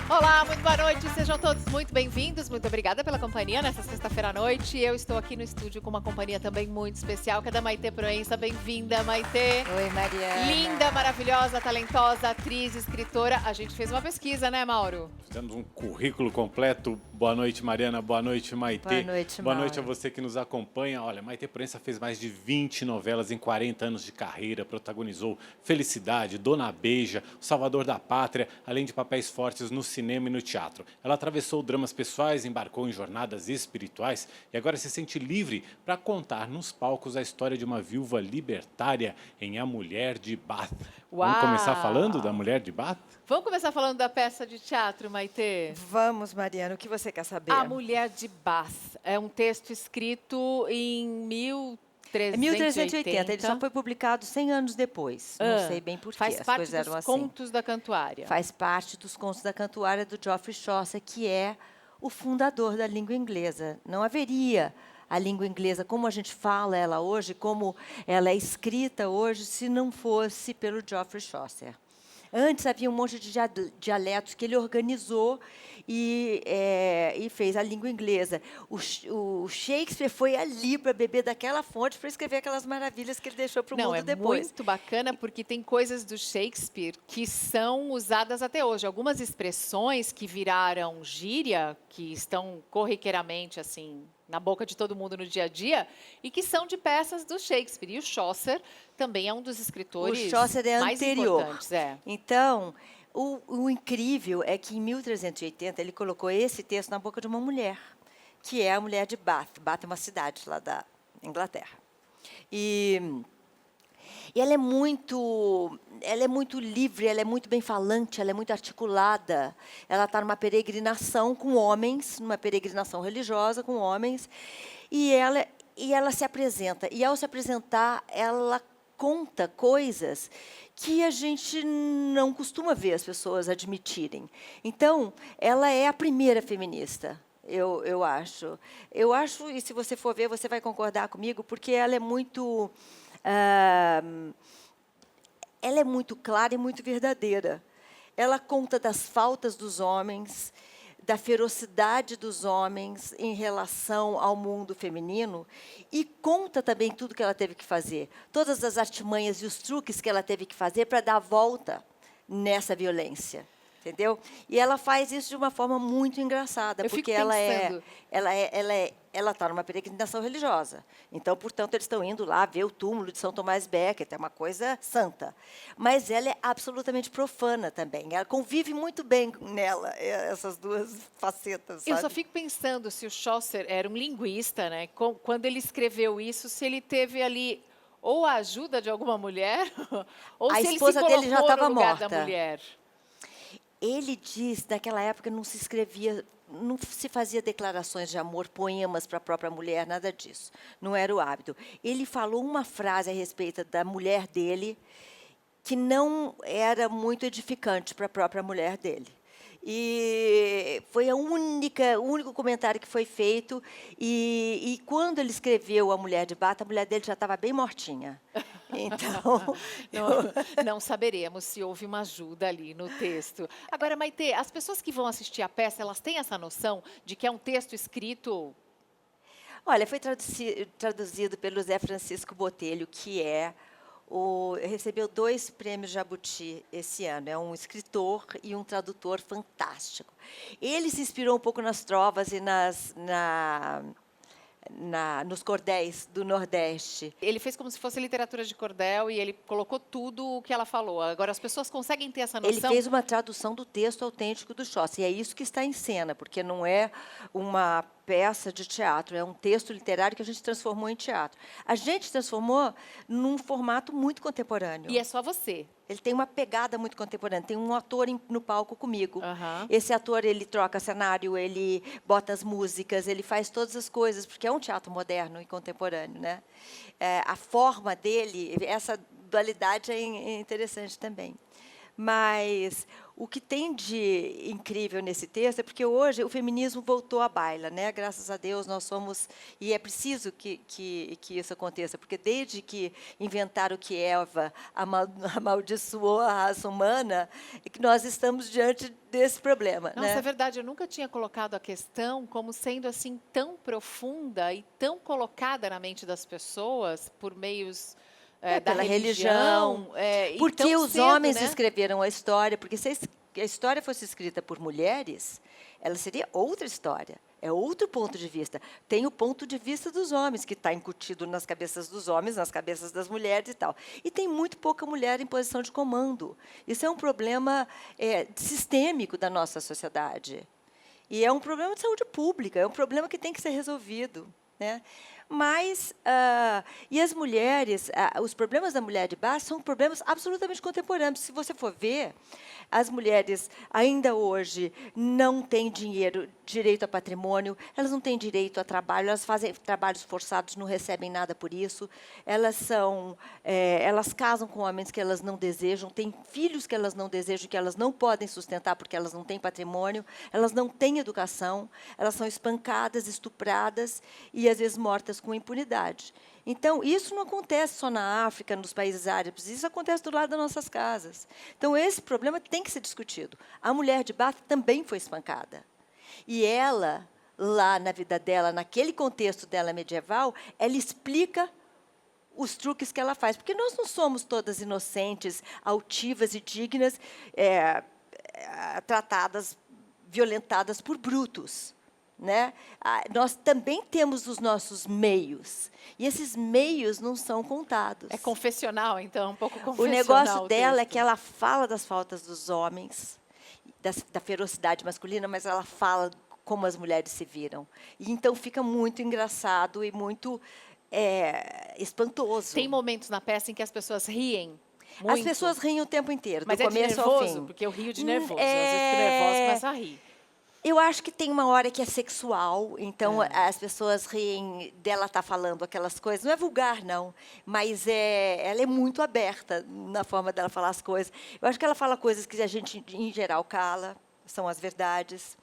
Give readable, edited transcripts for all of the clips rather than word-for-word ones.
Olá, muito boa noite, sejam todos muito bem-vindos, muito obrigada pela companhia nessa sexta-feira à noite. Eu estou aqui no estúdio com uma companhia também muito especial, que é da Maitê Proença. Bem-vinda, Maitê. Oi, Mariana. Linda, maravilhosa, talentosa, atriz, escritora. A gente fez uma pesquisa, né, Mauro? Fizemos um currículo completo. Boa noite, Mariana. Boa noite, Maitê. Boa noite, Boa Mauro. noite a você que nos acompanha. Olha, Maitê Proença fez mais de 20 novelas em 40 anos de carreira, protagonizou Felicidade, Dona Beija, O Salvador da Pátria, além de papéis fortes no cinema e no teatro. Ela atravessou dramas pessoais, embarcou em jornadas espirituais e agora se sente livre para contar nos palcos a história de uma viúva libertária em A Mulher de Bath. Uau! Vamos começar falando da Mulher de Bath? Vamos começar falando da peça de teatro, Maitê? Vamos, Mariana, o que você quer saber? A Mulher de Bath é um texto escrito em 1380. 1380, ele só foi publicado 100 anos depois. Não sei bem porquê, Faz as parte coisas dos eram assim. contos da Cantuária. Faz parte dos contos da Cantuária do Geoffrey Chaucer, que é o fundador da língua inglesa. Não haveria a língua inglesa como a gente fala ela hoje, como ela é escrita hoje, se não fosse pelo Geoffrey Chaucer. Antes havia um monte de dialetos que ele organizou e fez a língua inglesa. O Shakespeare foi ali para beber daquela fonte para escrever aquelas maravilhas que ele deixou para o mundo depois. É muito bacana porque tem coisas do Shakespeare que são usadas até hoje. Algumas expressões que viraram gíria, que estão corriqueiramente assim na boca de todo mundo no dia a dia, e que são de peças do Shakespeare. E o Chaucer também é um dos escritores o Chaucer é mais anterior. importantes. Então, o incrível é que em 1380 ele colocou esse texto na boca de uma mulher, que é a Mulher de Bath. Bath é uma cidade lá da Inglaterra. E ela é muito livre, ela é muito bem falante, ela é muito articulada. Ela está numa peregrinação com homens, numa peregrinação religiosa com homens, e ela se apresenta. E, ao se apresentar, ela conta coisas que a gente não costuma ver as pessoas admitirem. Então, ela é a primeira feminista. Eu acho. E se você for ver, você vai concordar comigo, porque ela é muito clara e muito verdadeira. Ela conta das faltas dos homens, da ferocidade dos homens em relação ao mundo feminino e conta também tudo que ela teve que fazer, todas as artimanhas e os truques que ela teve que fazer para dar a volta nessa violência. Entendeu? E ela faz isso de uma forma muito engraçada, porque ela está numa peregrinação religiosa. Então, portanto, eles estão indo lá ver o túmulo de São Tomás Becket, é uma coisa santa. Mas ela é absolutamente profana também. Ela convive muito bem nela, essas duas facetas. Sabe? Eu só fico pensando se o Chaucer era um linguista, né? Quando ele escreveu isso, se ele teve ali ou a ajuda de alguma mulher, ou se ele se colocou já estava no lugar morta. da mulher. Ele diz, naquela época não se escrevia, não se fazia declarações de amor, poemas para a própria mulher, nada disso. Não era o hábito. Ele falou uma frase a respeito da mulher dele que não era muito edificante para a própria mulher dele. E foi o único comentário que foi feito. E quando ele escreveu A Mulher de Bath, a mulher dele já estava bem mortinha. Então, não saberemos se houve uma ajuda ali no texto. Agora, Maitê, as pessoas que vão assistir a peça, elas têm essa noção de que é um texto escrito? Olha, foi traduzido pelo Zé Francisco Botelho, que recebeu 2 prêmios Jabuti esse ano. É um escritor e um tradutor fantástico. Ele se inspirou um pouco nas trovas e nos cordéis do Nordeste. Ele fez como se fosse literatura de cordel e ele colocou tudo o que ela falou. Agora, as pessoas conseguem ter essa noção? Ele fez uma tradução do texto autêntico do Chaucer, e é isso que está em cena, porque não é uma peça de teatro, é um texto literário que a gente transformou em teatro. A gente transformou num formato muito contemporâneo. E é só você? Ele tem uma pegada muito contemporânea. Tem um ator no palco comigo. Uhum. Esse ator, ele troca cenário, ele bota as músicas, ele faz todas as coisas, porque é um teatro moderno e contemporâneo, né? A forma dele, essa dualidade é interessante também. Mas o que tem de incrível nesse texto é porque hoje o feminismo voltou à baila, né? Graças a Deus nós somos, e é preciso que isso aconteça, porque desde que inventaram que Eva amaldiçoou a raça humana, é que nós estamos diante desse problema, Nossa, né? é verdade, eu nunca tinha colocado a questão como sendo assim tão profunda e tão colocada na mente das pessoas por meios da Pela religião, religião, e porque tão os cedo, homens né? escreveram a história, porque se a história fosse escrita por mulheres, ela seria outra história, é outro ponto de vista. Tem o ponto de vista dos homens, que está incutido nas cabeças dos homens, nas cabeças das mulheres e tal. E tem muito pouca mulher em posição de comando. Isso é um problema sistêmico da nossa sociedade. E é um problema de saúde pública, é um problema que tem que ser resolvido, né? Mas, e as mulheres, os problemas da mulher de base são problemas absolutamente contemporâneos. Se você for ver, as mulheres ainda hoje não têm direito a patrimônio, elas não têm direito a trabalho, elas fazem trabalhos forçados, não recebem nada por isso, elas casam com homens que elas não desejam, têm filhos que elas não desejam, que elas não podem sustentar porque elas não têm patrimônio, elas não têm educação, elas são espancadas, estupradas e, às vezes, mortas com impunidade. Então, isso não acontece só na África, nos países árabes, isso acontece do lado das nossas casas. Então, esse problema tem que ser discutido. A mulher de Bath também foi espancada. E ela, lá na vida dela, naquele contexto dela medieval, ela explica os truques que ela faz. Porque nós não somos todas inocentes, altivas e dignas, tratadas, violentadas por brutos. Né? Nós também temos os nossos meios, e esses meios não são contados. É confessional, então, um pouco O confessional. negócio dela é texto. que ela fala das faltas dos homens, da ferocidade masculina, mas ela fala como as mulheres se viram. E então fica muito engraçado e muito espantoso. Tem momentos na peça em que as pessoas riem muito. As pessoas riem o tempo inteiro, Mas do é de começo ao nervoso? fim. Porque eu rio de nervoso. Às vezes fico nervosa e começo a rir. Eu acho que tem uma hora que é sexual, então as pessoas riem dela estar falando aquelas coisas. Não é vulgar, não, mas ela é muito aberta na forma dela falar as coisas. Eu acho que ela fala coisas que a gente, em geral, cala, são as verdades.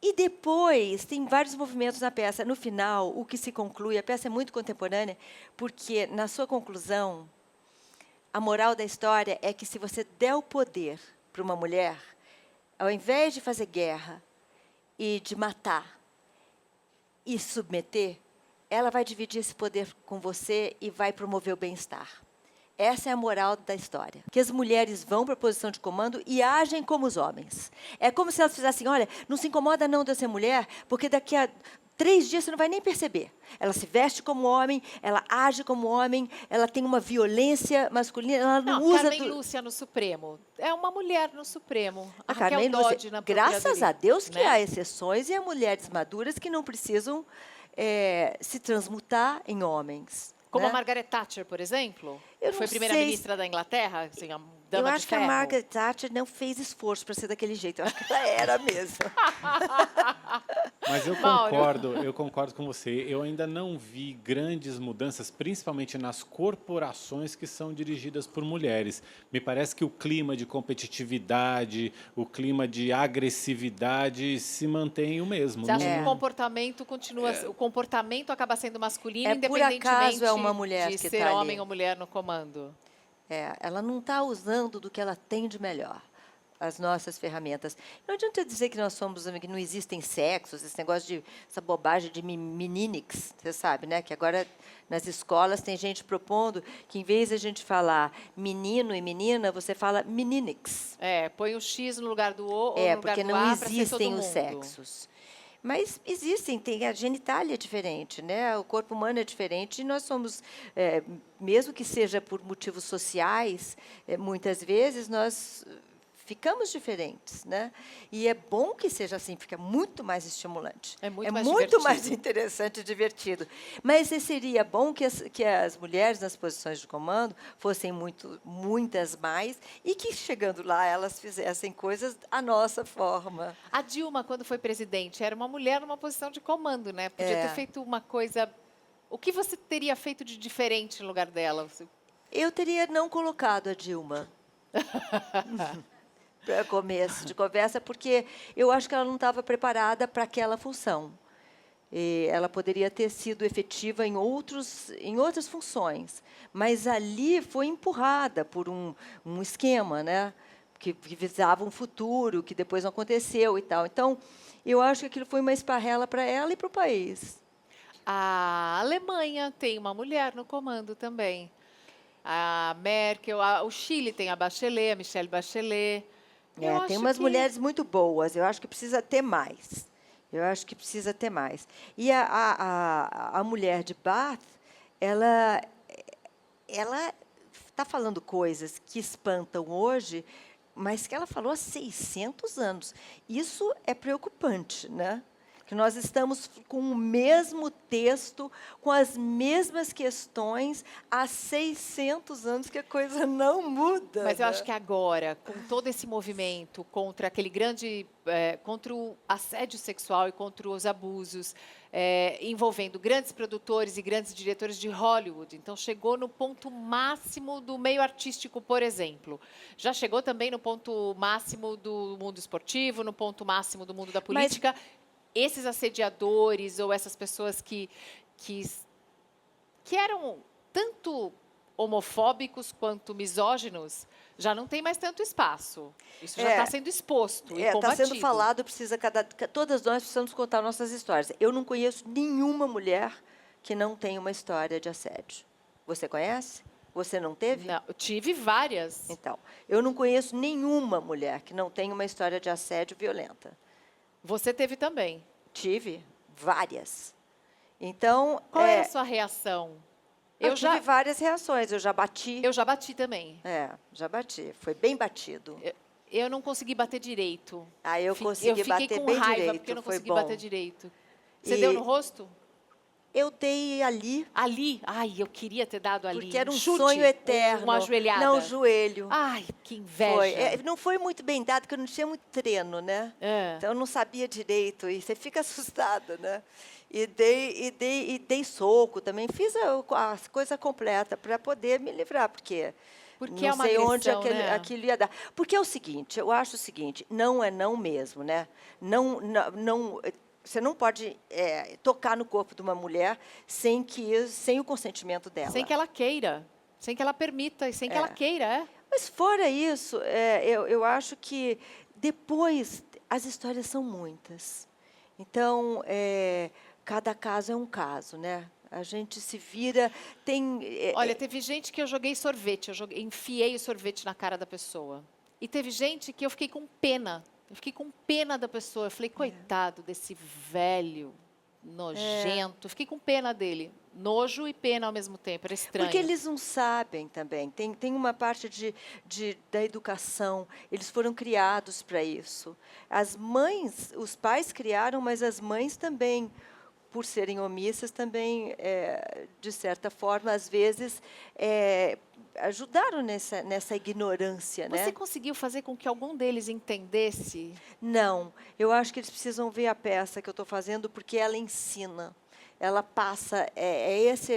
E depois, tem vários movimentos na peça. No final, o que se conclui, a peça é muito contemporânea, porque, na sua conclusão, a moral da história é que, se você der o poder para uma mulher, ao invés de fazer guerra e de matar e submeter, ela vai dividir esse poder com você e vai promover o bem-estar. Essa é a moral da história. Que as mulheres vão para a posição de comando e agem como os homens. É como se elas fizessem, olha, não se incomoda não de eu ser mulher, porque daqui a 3 dias você não vai nem perceber. Ela se veste como homem, ela age como homem, ela tem uma violência masculina, ela não usa... Carmen Lúcia no Supremo. É uma mulher no Supremo. A Raquel Carmen Lúcia, Dodge na graças a Deus que né? há exceções e há mulheres maduras que não precisam se transmutar em homens. Como né? a Margaret Thatcher, por exemplo. Eu que foi não primeira-ministra da Inglaterra, assim, a dama Eu de acho que a ferro. Margaret Thatcher não fez esforço para ser daquele jeito. Eu acho que ela era mesmo. Mas Mauro. eu concordo com você. Eu ainda não vi grandes mudanças, principalmente nas corporações que são dirigidas por mulheres. Me parece que o clima de competitividade, o clima de agressividade se mantém o mesmo. Você acha Não- que o comportamento continua... O comportamento acaba sendo masculino, É, por independentemente acaso é uma mulher de que ser tá ali. homem ou mulher no comando? Ela não está usando do que ela tem de melhor, as nossas ferramentas. Não adianta dizer que nós somos, que não existem sexos, esse negócio de, essa bobagem de meninix, você sabe, né? Que agora nas escolas tem gente propondo que, em vez de a gente falar menino e menina, você fala meninix. Põe o X no lugar do O ou no lugar Porque do não A para ser todo existem os mundo. sexos. Mas existem, tem a genitália é diferente, né? O corpo humano é diferente e nós somos, mesmo que seja por motivos sociais, muitas vezes nós ficamos diferentes, né? E é bom que seja assim, fica muito mais estimulante. É muito mais muito divertido. mais interessante e divertido. Mas seria bom que as mulheres nas posições de comando fossem muitas mais e que, chegando lá, elas fizessem coisas à nossa forma. A Dilma, quando foi presidente, era uma mulher numa posição de comando, né? Podia ter feito uma coisa... O que você teria feito de diferente no lugar dela? Eu teria não colocado a Dilma. para começo de conversa, porque eu acho que ela não estava preparada para aquela função. E ela poderia ter sido efetiva em outras funções, mas ali foi empurrada por um esquema, né, que visava um futuro, que depois não aconteceu e tal. Então, eu acho que aquilo foi uma esparrela para ela e para o país. A Alemanha tem uma mulher no comando também. A Merkel, o Chile tem a Bachelet, a Michelle Bachelet. Eu Tem acho umas que mulheres muito boas, eu acho que precisa ter mais. Eu acho que precisa ter mais. E a mulher de Bath, ela está falando coisas que espantam hoje, mas que ela falou há 600 anos. Isso é preocupante, né? Que nós estamos com o mesmo texto, com as mesmas questões, há 600 anos que a coisa não muda. Mas eu né? acho que agora, com todo esse movimento contra aquele grande, contra o assédio sexual e contra os abusos, envolvendo grandes produtores e grandes diretores de Hollywood, então chegou no ponto máximo do meio artístico, por exemplo. Já chegou também no ponto máximo do mundo esportivo, no ponto máximo do mundo da política. Esses assediadores ou essas pessoas que eram tanto homofóbicos quanto misóginos, já não tem mais tanto espaço. Isso já está sendo exposto e Está combatido. sendo falado, todas nós precisamos contar nossas histórias. Eu não conheço nenhuma mulher que não tenha uma história de assédio. Você conhece? Você não teve? Não, eu tive várias. Então, eu não conheço nenhuma mulher que não tenha uma história de assédio violenta. Você teve também. Tive várias. Então, Qual é a sua reação? eu tive várias reações. Eu já bati. Eu já bati também. Já bati. Foi bem batido. Eu não consegui bater direito. Eu consegui bater bem direito. Eu fiquei com raiva porque eu não consegui bater direito. Você deu no rosto? Eu dei ali. Ali? Ai, eu queria ter dado ali. Porque era um chute, sonho eterno. Uma ajoelhada. Não, joelho. Ai, que inveja. Não foi muito bem dado, porque eu não tinha muito treino, né? Então, eu não sabia direito. E você fica assustada, né? E dei soco também. Fiz a coisa completa para poder me livrar, porque não é uma sei agressão, onde né? aquilo ia dar. Porque é o seguinte, eu acho o seguinte, não é não mesmo, né? Você não pode tocar no corpo de uma mulher sem o consentimento dela. Sem que ela queira, sem que ela permita e sem que ela queira, Mas fora isso, eu acho que depois as histórias são muitas. Então, cada caso é um caso, né? A gente se vira, Olha, teve gente que eu joguei sorvete, enfiei o sorvete na cara da pessoa. E teve gente que eu fiquei com pena. Eu fiquei com pena da pessoa. Eu falei, coitado desse velho nojento. Fiquei com pena dele. Nojo e pena ao mesmo tempo. Era estranho. Porque eles não sabem também. Tem uma parte da educação. Eles foram criados para isso. As mães, os pais criaram, mas as mães também, por serem omissas, também, de certa forma, às vezes, ajudaram nessa ignorância. Você né? conseguiu fazer com que algum deles entendesse? Não. Eu acho que eles precisam ver a peça que eu estou fazendo, porque ela ensina. Ela passa,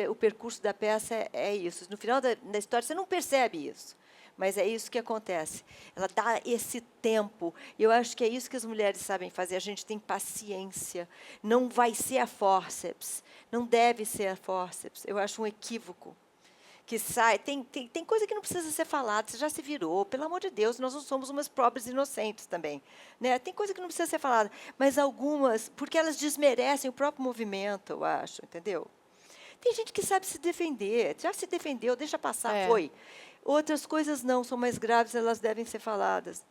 o percurso da peça é isso. No final da história, você não percebe isso. Mas é isso que acontece. Ela dá esse tempo. E eu acho que é isso que as mulheres sabem fazer. A gente tem paciência. Não vai ser a fórceps. Não deve ser a fórceps. Eu acho um equívoco. Que sai. Tem coisa que não precisa ser falada. Você já se virou. Pelo amor de Deus, nós não somos umas pobres inocentes também. Né? Tem coisa que não precisa ser falada. Mas algumas, porque elas desmerecem o próprio movimento, eu acho. Entendeu? Tem gente que sabe se defender. Já se defendeu, deixa passar, foi. Outras coisas não, são mais graves, elas devem ser faladas.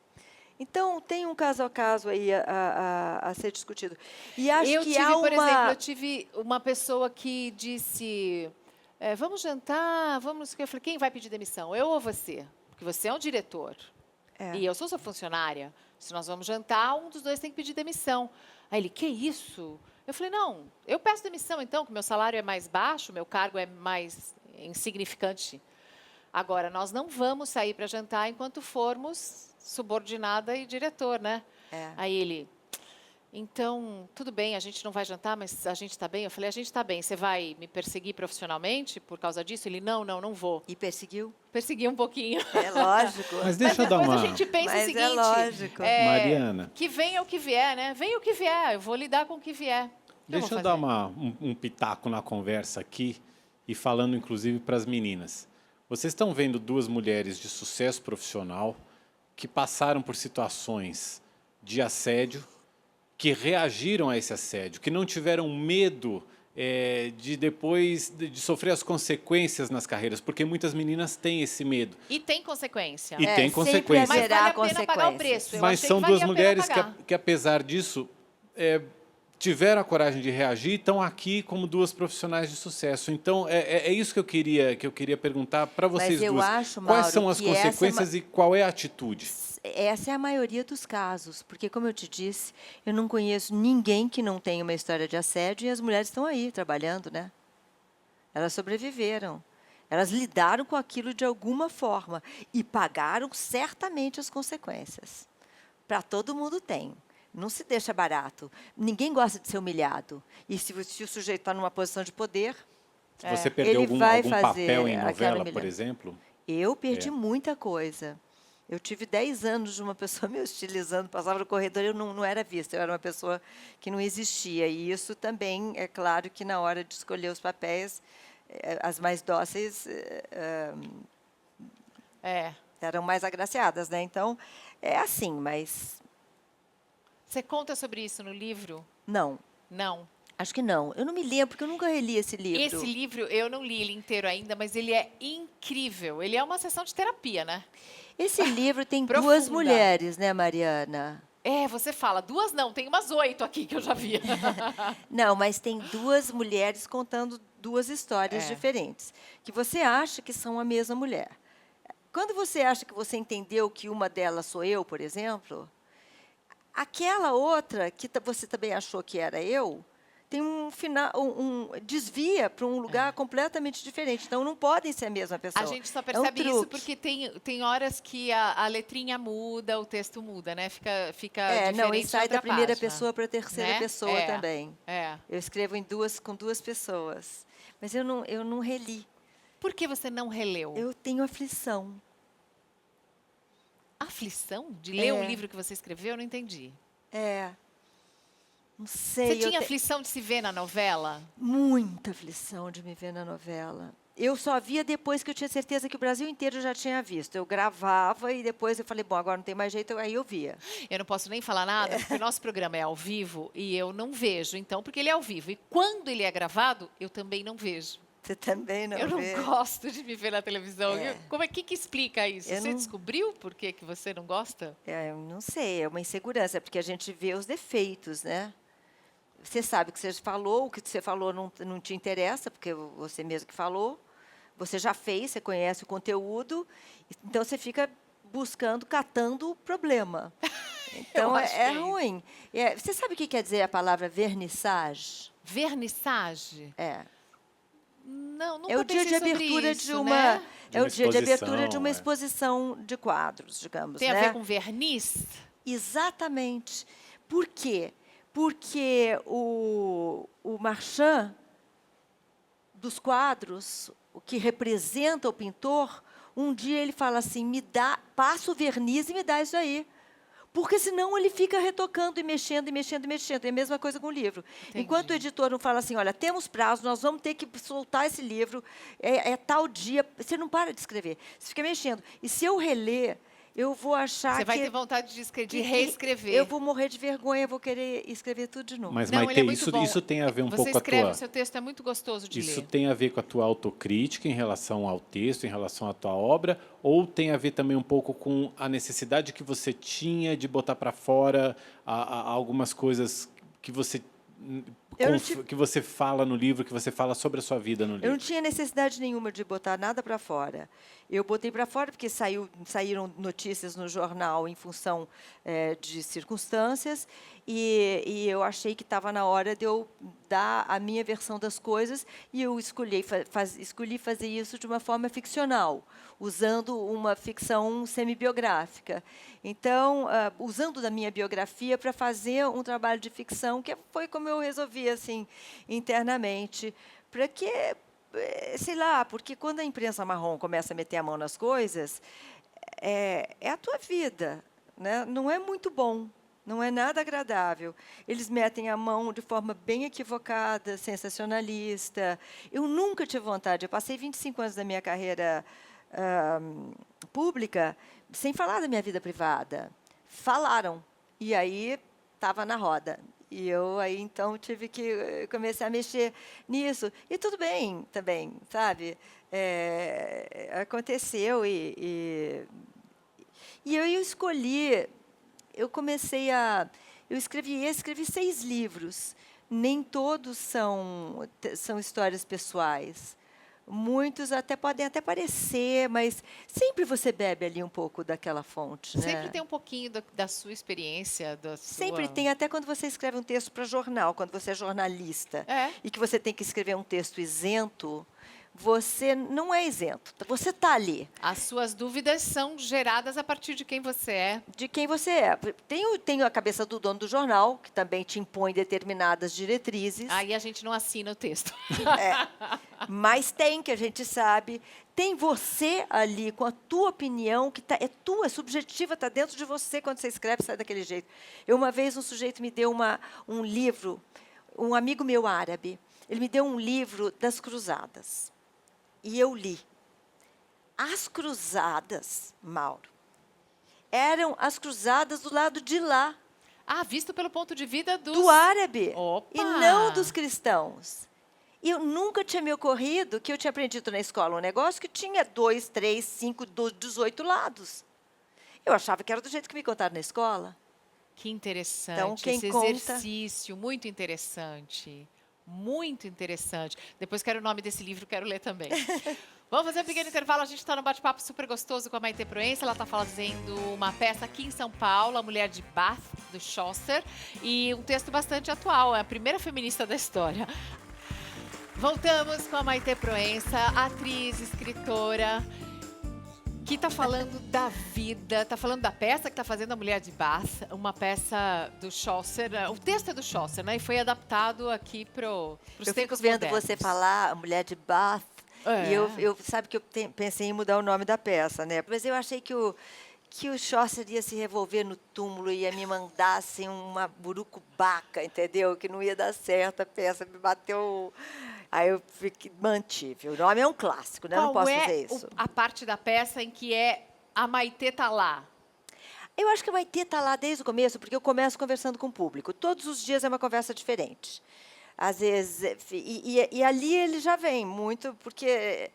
Então, tem um caso a caso aí a ser discutido. E acho por exemplo, eu tive uma pessoa que disse, vamos jantar, vamos... Eu falei, quem vai pedir demissão, eu ou você? Porque você é um diretor. E eu sou sua funcionária. Se nós vamos jantar, um dos dois tem que pedir demissão. Aí ele, que isso? Eu falei, não, eu peço demissão então, que meu salário é mais baixo, meu cargo é mais insignificante. Agora, nós não vamos sair para jantar enquanto formos subordinada e diretor, né? Aí ele, Então, tudo bem, a gente não vai jantar, mas a gente está bem? Eu falei, a gente está bem. Você vai me perseguir profissionalmente por causa disso? Ele, não vou. E perseguiu? Persegui um pouquinho. É lógico. Mas deixa eu dar Depois uma... a gente pensa o Mas seguinte... é lógico. Mariana. Que venha o que vier, né? Venha o que vier, eu vou lidar com o que vier. Deixa eu dar um pitaco na conversa aqui e falando, inclusive, para as meninas. Vocês estão vendo duas mulheres de sucesso profissional que passaram por situações de assédio, que reagiram a esse assédio, que não tiveram medo de depois de sofrer as consequências nas carreiras, porque muitas meninas têm esse medo. E tem consequência. E tem sempre consequência. Mas haverá vale a pena pagar o consequências. preço. Eu Mas achei são que duas valia a pena mulheres pagar. que, apesar disso, tiveram a coragem de reagir e estão aqui como duas profissionais de sucesso. Então, é isso que eu queria perguntar para vocês eu duas. acho, Quais Mauro, são as que essa é consequências e qual é a atitude? Essa é a maioria dos casos, porque, como eu te disse, eu não conheço ninguém que não tenha uma história de assédio e as mulheres estão aí trabalhando, né? Elas sobreviveram. Elas lidaram com aquilo de alguma forma e pagaram certamente as consequências. Para todo mundo tem. Não se deixa barato. Ninguém gosta de ser humilhado. E se o sujeito está numa posição de poder, Você perdeu ele vai algum fazer papel em aquela novela, por humilhação. exemplo? Eu perdi muita coisa. Eu tive 10 anos de uma pessoa me hostilizando, passava no corredor, eu não era vista, eu era uma pessoa que não existia. E isso também, é claro que na hora de escolher os papéis, as mais dóceis eram mais agraciadas, né? Então, é assim, mas Você conta sobre isso no livro? não. Não. Acho que não. Eu não me lembro, porque eu nunca reli esse livro. Esse livro, eu não li ele inteiro ainda, mas ele é incrível. Ele é uma sessão de terapia, né? Esse livro tem Profunda. duas mulheres, né, Mariana? Você fala, duas não, tem umas 8 aqui que eu já vi. Não, mas tem duas mulheres contando duas histórias É. diferentes, que você acha que são a mesma mulher. Quando você acha que você entendeu que uma delas sou eu, por exemplo, aquela outra que você também achou que era eu, tem um final, desvia para um lugar completamente diferente. Então, não podem ser a mesma pessoa. A gente só É um percebe isso truque. porque tem horas que a letrinha muda, o texto muda, né? Fica diferente não, e de sai outra da primeira página, pessoa para a terceira né? pessoa também. É. Eu escrevo com duas pessoas. Mas eu não reli. Por que você não releu? Eu tenho aflição. Aflição? De ler um É. livro que você escreveu? Eu não entendi. Não sei. Você tinha aflição de se ver na novela? Muita aflição de me ver na novela. Eu só via depois que eu tinha certeza que o Brasil inteiro já tinha visto. Eu gravava e depois eu falei, bom, agora não tem mais jeito, aí eu via. Eu não posso nem falar nada, porque o nosso programa é ao vivo e eu não vejo, então, porque ele é ao vivo. E quando ele é gravado, eu também não vejo. Você também não Eu não vê? gosto de me ver na televisão. É. Que explica isso? Eu Você não- descobriu por que você não gosta? Eu não sei, é uma insegurança, porque a gente vê os defeitos, né? Você sabe o que você falou, o que você falou não te interessa, porque você mesmo que falou, você já fez, você conhece o conteúdo, então você fica buscando, catando o problema. Então, acho que é é isso. ruim. Você sabe o que quer dizer a palavra vernissage? Vernissage? Não, nunca É o dia pensei de sobre abertura isso, de uma, né? De é uma o dia de abertura de exposição, uma é. exposição de quadros, digamos, Tem a né? ver com verniz? Exatamente. Por quê? Porque o marchand dos quadros, o que representa o pintor, um dia ele fala assim, passa o verniz e me dá isso aí. Porque senão ele fica retocando e mexendo, e mexendo, e mexendo. É a mesma coisa com o livro. Entendi. Enquanto o editor não fala assim, olha, temos prazo, nós vamos ter que soltar esse livro, é tal dia, você não para de escrever, você fica mexendo. E se eu reler, eu vou achar Você vai que... ter vontade de que reescrever. Eu vou morrer de vergonha, eu vou querer escrever tudo de novo. Mas, Não, ele Maite, é muito bom. isso tem a ver um Você pouco com a escreve, tua... o seu texto é muito gostoso de Isso ler. tem a ver com a tua autocrítica em relação ao texto, em relação à tua obra, ou tem a ver também um pouco com a necessidade que você tinha de botar para fora algumas coisas que você que você fala no livro, que você fala sobre a sua vida no Eu não livro? tinha necessidade nenhuma de botar nada para fora. Eu botei para fora porque saíram notícias no jornal em função de circunstâncias e eu achei que estava na hora de eu dar a minha versão das coisas e eu escolhi fazer isso de uma forma ficcional, usando uma ficção semi-biográfica. Então, usando da minha biografia para fazer um trabalho de ficção, que foi como eu resolvi assim internamente, para que sei lá, porque quando a imprensa marrom começa a meter a mão nas coisas, é a tua vida, né? Não é muito bom, não é nada agradável. Eles metem a mão de forma bem equivocada, sensacionalista. Eu nunca tive vontade, eu passei 25 anos da minha carreira pública sem falar da minha vida privada. Falaram, e aí estava na roda. E eu aí então tive que começar a mexer nisso. E tudo bem também, sabe? Aconteceu e eu escolhi, eu escrevi 6 livros. Nem todos são histórias pessoais. Muitos podem até parecer, mas sempre você bebe ali um pouco daquela fonte, né? Sempre tem um pouquinho da sua experiência, Sempre tem, até quando você escreve um texto para jornal, quando você é jornalista, e que você tem que escrever um texto isento, você não é isento, você está ali. As suas dúvidas são geradas a partir de quem você é. De quem você é. Tem a cabeça do dono do jornal, que também te impõe determinadas diretrizes. Aí a gente não assina o texto. Mas tem, que a gente sabe. Tem você ali com a tua opinião, que é tua, é subjetiva, está dentro de você quando você escreve, sai daquele jeito. Uma vez um sujeito me deu um livro, um amigo meu árabe, ele me deu um livro das cruzadas. E eu li. As cruzadas, Mauro, eram as cruzadas do lado de lá. Visto pelo ponto de vista do árabe. Opa! E não dos cristãos. E eu nunca tinha me ocorrido que eu tinha aprendido na escola um negócio que tinha 2, 3, 5, 18 lados. Eu achava que era do jeito que me contaram na escola. Que interessante. Então, quem esse conta... exercício, muito interessante. Muito interessante. Depois quero o nome desse livro, quero ler também. Vamos fazer um pequeno intervalo, a gente está num bate-papo super gostoso com a Maitê Proença. Ela está fazendo uma peça aqui em São Paulo, A Mulher de Bath, do Chaucer. E um texto bastante atual, é a primeira feminista da história. Voltamos com a Maitê Proença, atriz, escritora, que está falando da vida, está falando da peça que está fazendo A Mulher de Bath, uma peça do Chaucer. O texto é do Chaucer, né? E foi adaptado aqui para os tempos modernos. Eu fico vendo você falar A Mulher de Bath, e eu sabe que eu pensei em mudar o nome da peça, né? Mas eu achei que o Chaucer ia se revolver no túmulo, ia me mandar assim uma burucubaca, entendeu? Que não ia dar certo a peça, me bateu... Aí eu mantive. O nome é um clássico, né? Qual não posso fazer isso. A parte da peça em que a Maitê tá lá? Eu acho que a Maitê está lá desde o começo, porque eu começo conversando com o público. Todos os dias é uma conversa diferente. Às vezes, e ali ele já vem muito, porque...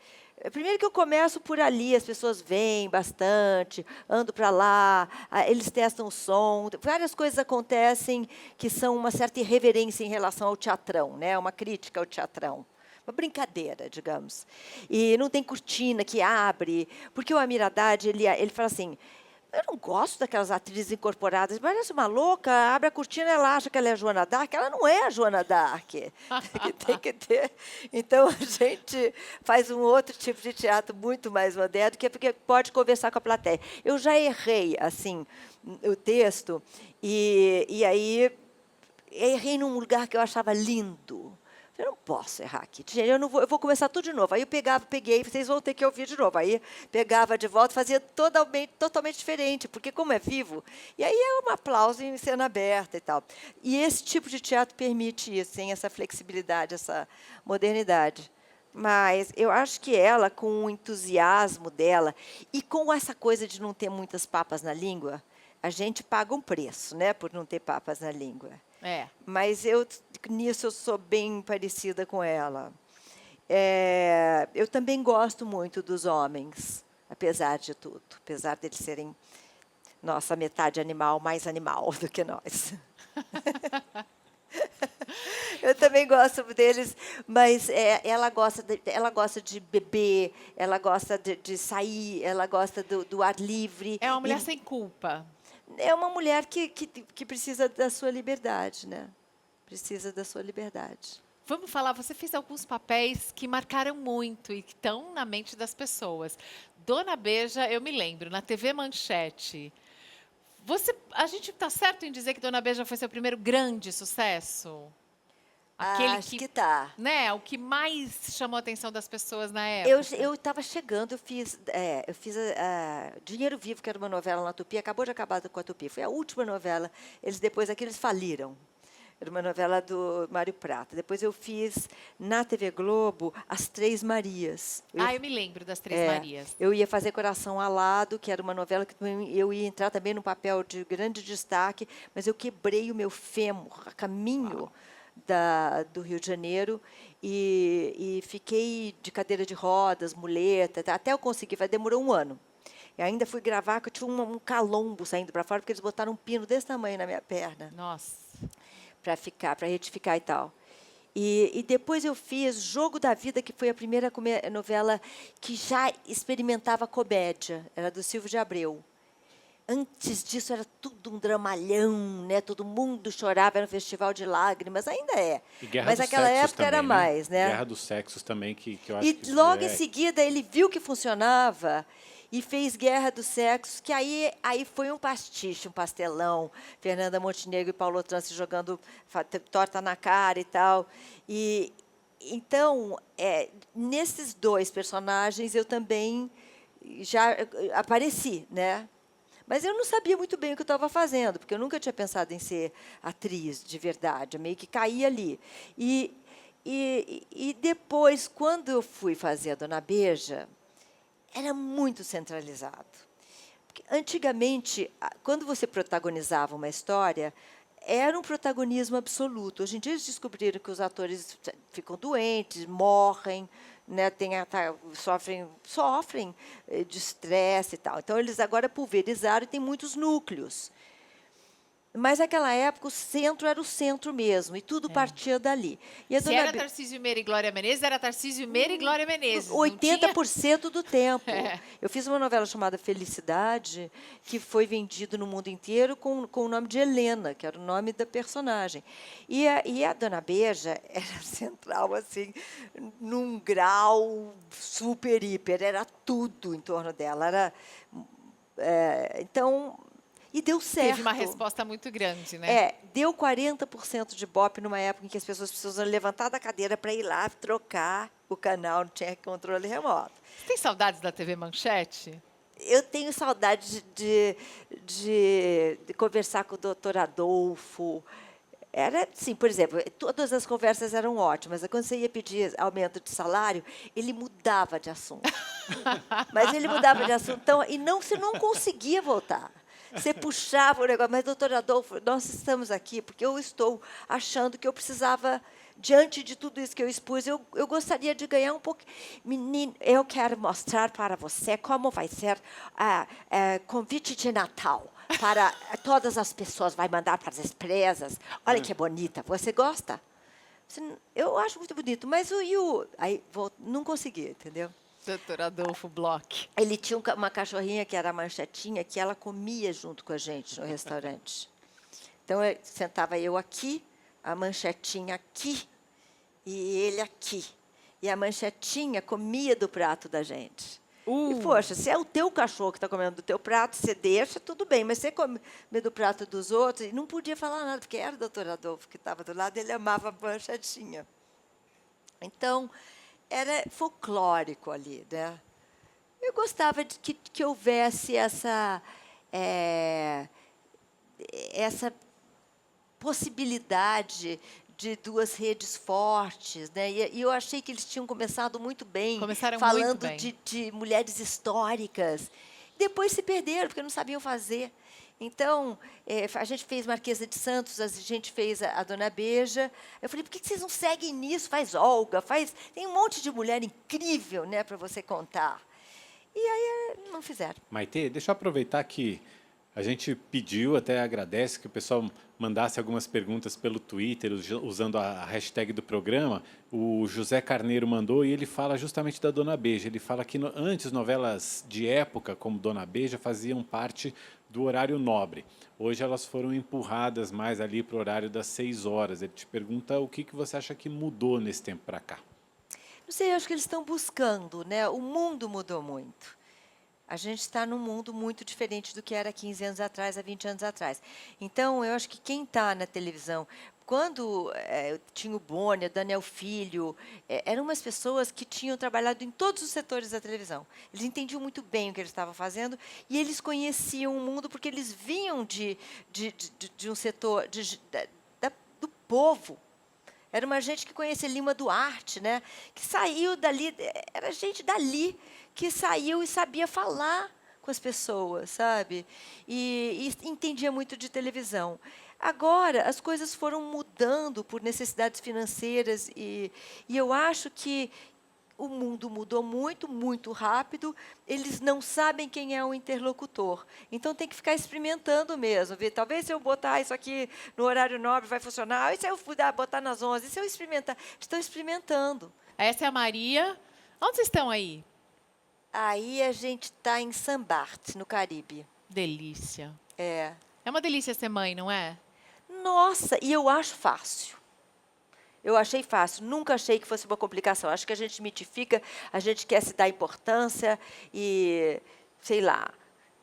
Primeiro que eu começo por ali, as pessoas vêm bastante, ando para lá, eles testam o som, várias coisas acontecem que são uma certa irreverência em relação ao teatrão, né? Uma crítica ao teatrão. Uma brincadeira, digamos. E não tem cortina que abre, porque o Amir Haddad, ele fala assim, eu não gosto daquelas atrizes incorporadas, parece uma louca, abre a cortina, ela acha que ela é a Joana d'Arc, ela não é a Joana d'Arc. Tem que ter. Então, a gente faz um outro tipo de teatro muito mais moderno, que é porque pode conversar com a plateia. Eu já errei, assim, o texto, e aí errei num lugar que eu achava lindo. Eu não posso errar aqui. Gente, eu vou começar tudo de novo. Aí eu peguei, vocês vão ter que ouvir de novo. Aí pegava de volta, fazia totalmente diferente, porque como é vivo, e aí é um aplauso em cena aberta e tal. E esse tipo de teatro permite isso, assim, essa flexibilidade, essa modernidade. Mas eu acho que ela, com o entusiasmo dela e com essa coisa de não ter muitas papas na língua, a gente paga um preço, né, por não ter papas na língua. Mas nisso eu sou bem parecida com ela. Eu também gosto muito dos homens, apesar de tudo, apesar deles serem nossa metade animal, mais animal do que nós. Eu também gosto deles, mas ela gosta de beber, ela gosta de sair, ela gosta do ar livre. É uma mulher E sem culpa. é uma mulher que precisa da sua liberdade, né? Precisa da sua liberdade. Vamos falar, você fez alguns papéis que marcaram muito e que estão na mente das pessoas. Dona Beija, eu me lembro, na TV Manchete. A gente está certo em dizer que Dona Beija foi seu primeiro grande sucesso? Acho que tá. Né, o que mais chamou a atenção das pessoas na época. Eu estava chegando, eu fiz Dinheiro Vivo, que era uma novela na Tupi, acabou de acabar com a Tupi. Foi a última novela. Depois daquilo, eles faliram. Era uma novela do Mário Prata. Depois eu fiz, na TV Globo, As Três Marias. Eu me lembro das Três Marias. Eu ia fazer Coração Alado, que era uma novela que eu ia entrar também num papel de grande destaque, mas eu quebrei o meu fêmur a caminho do Rio de Janeiro e fiquei de cadeira de rodas, muleta, até eu conseguir, demorou um ano. E ainda fui gravar, que eu tinha um calombo saindo para fora, porque eles botaram um pino desse tamanho na minha perna. Nossa. Para retificar e tal. E depois eu fiz Jogo da Vida, que foi a primeira novela que já experimentava comédia. Era do Silvio de Abreu. Antes disso era tudo um dramalhão, né? Todo mundo chorava, era um festival de lágrimas, ainda é. E Guerra Mas dos naquela Sexos época era também, mais, né? Guerra dos Sexos também, que eu acho E que logo em seguida ele viu que funcionava e fez Guerra dos Sexos, que aí foi um pastiche, um pastelão. Fernanda Montenegro e Paulo Trance jogando torta na cara e tal. E então, nesses dois personagens eu também já apareci, né? Mas eu não sabia muito bem o que eu estava fazendo, porque eu nunca tinha pensado em ser atriz de verdade, eu meio que caí ali. E depois, quando eu fui fazer a Dona Beija, era muito centralizado. Porque, antigamente, quando você protagonizava uma história, era um protagonismo absoluto. Hoje em dia, eles descobriram que os atores ficam doentes, morrem, né, sofrem de estresse e tal. Então, eles agora pulverizaram e tem muitos núcleos. Mas, naquela época, o centro era o centro mesmo, e tudo partia dali. E a Se Dona era Tarcísio Meira e Glória Menezes, era Tarcísio Meira e Glória Menezes. 80% do tempo. É. Eu fiz uma novela chamada Felicidade, que foi vendido no mundo inteiro com o nome de Helena, que era o nome da personagem. E a Dona Beija era central, assim, num grau super, hiper. Era tudo em torno dela. Então... E deu certo. Teve uma resposta muito grande, né? Deu 40% de Ibope numa época em que as pessoas precisam levantar da cadeira para ir lá trocar o canal, não tinha controle remoto. Você tem saudades da TV Manchete? Eu tenho saudade de conversar com o doutor Adolfo. Era assim, por exemplo, todas as conversas eram ótimas. Quando você ia pedir aumento de salário, ele mudava de assunto. Mas ele mudava de assunto, então, você não conseguia voltar. Você puxava o negócio, mas, doutor Adolfo, nós estamos aqui porque eu estou achando que eu precisava, diante de tudo isso que eu expus, eu gostaria de ganhar um pouco. Menino, eu quero mostrar para você como vai ser convite de Natal para todas as pessoas, vai mandar para as empresas. Olha que bonita, você gosta? Eu acho muito bonito, mas aí não consegui, entendeu? Doutor Adolfo Bloch. Ele tinha uma cachorrinha que era a Manchetinha, que ela comia junto com a gente no restaurante. Então, sentava eu aqui, a Manchetinha aqui e ele aqui. E a Manchetinha comia do prato da gente. E, poxa, se é o teu cachorro que está comendo do teu prato, você deixa, tudo bem. Mas você come do prato dos outros, e não podia falar nada, porque era o doutor Adolfo que estava do lado, ele amava a Manchetinha. Então... era folclórico ali, né? Eu gostava de que houvesse essa possibilidade de duas redes fortes, né? E eu achei que eles tinham começado muito bem, falando muito bem. de mulheres históricas. Depois se perderam, porque não sabiam fazer. Então, a gente fez Marquesa de Santos, a gente fez a Dona Beija. Eu falei, por que vocês não seguem nisso? Faz Olga, tem um monte de mulher incrível, né, para você contar. E aí não fizeram. Maitê, deixa eu aproveitar que A gente pediu, até agradece que o pessoal mandasse algumas perguntas pelo Twitter, usando a hashtag do programa. O José Carneiro mandou e ele fala justamente da Dona Beija. Ele fala que antes novelas de época, como Dona Beija, faziam parte do horário nobre. Hoje elas foram empurradas mais ali para o horário das 6 horas. Ele te pergunta o que você acha que mudou nesse tempo para cá. Não sei, eu acho que eles estão buscando, né? O mundo mudou muito. A gente está num mundo muito diferente do que era há 15 anos atrás, há 20 anos atrás. Então, eu acho que quem está na televisão, quando tinha o Boni, o Daniel Filho, eram umas pessoas que tinham trabalhado em todos os setores da televisão. Eles entendiam muito bem o que eles estavam fazendo e eles conheciam o mundo porque eles vinham de um setor do povo. Era uma gente que conhecia Lima Duarte, né? Que saiu dali, era gente dali que saiu e sabia falar com as pessoas, sabe? E entendia muito de televisão. Agora, as coisas foram mudando por necessidades financeiras e eu acho que o mundo mudou muito, muito rápido, eles não sabem quem é o interlocutor. Então, tem que ficar experimentando mesmo. Ver, talvez se eu botar isso aqui no horário nobre vai funcionar, e se eu botar nas 11, e se eu experimentar? Estão experimentando. Essa é a Maria. Onde vocês estão aí? Aí a gente está em Sambarte, no Caribe. Delícia. É. É uma delícia ser mãe, não é? Nossa, e eu acho fácil. Eu achei fácil, nunca achei que fosse uma complicação. Acho que a gente mitifica, a gente quer se dar importância e, sei lá.